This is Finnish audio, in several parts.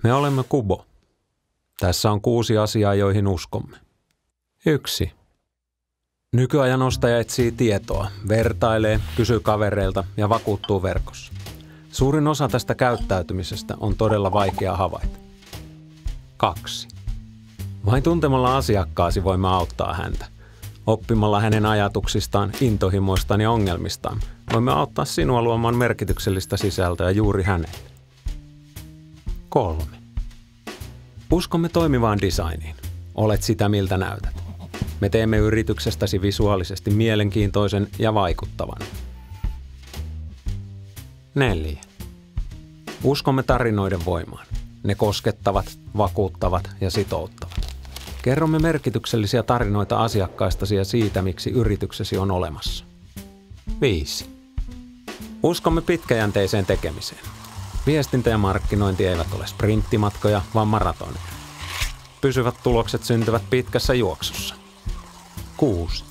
Me olemme Kubo. Tässä on 6 asiaa, joihin uskomme. 1. Nykyajan ostaja etsii tietoa, vertailee, kysyy kavereilta ja vakuuttuu verkossa. Suurin osa tästä käyttäytymisestä on todella vaikea havaita. 2. Vain tuntemalla asiakkaasi voimme auttaa häntä. Oppimalla hänen ajatuksistaan, intohimoistaan ja ongelmistaan voimme auttaa sinua luomaan merkityksellistä sisältöä juuri hänelle. 3. Uskomme toimivaan designiin. Olet sitä, miltä näytät. Me teemme yrityksestäsi visuaalisesti mielenkiintoisen ja vaikuttavan. 4. Uskomme tarinoiden voimaan. Ne koskettavat, vakuuttavat ja sitouttavat. Kerromme merkityksellisiä tarinoita asiakkaistasi ja siitä, miksi yrityksesi on olemassa. 5. Uskomme pitkäjänteiseen tekemiseen. Viestintä ja markkinointi eivät ole sprinttimatkoja, vaan maratoneja. Pysyvät tulokset syntyvät pitkässä juoksussa. 6.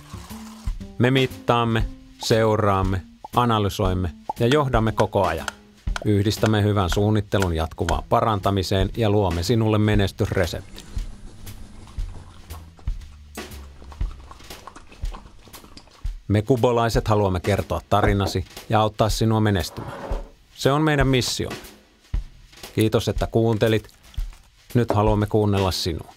Me mittaamme, seuraamme, analysoimme ja johdamme koko ajan. Yhdistämme hyvän suunnittelun jatkuvaan parantamiseen ja luomme sinulle menestysreseptin. Me kubolaiset haluamme kertoa tarinasi ja auttaa sinua menestymään. Se on meidän missio. Kiitos, että kuuntelit. Nyt haluamme kuunnella sinua.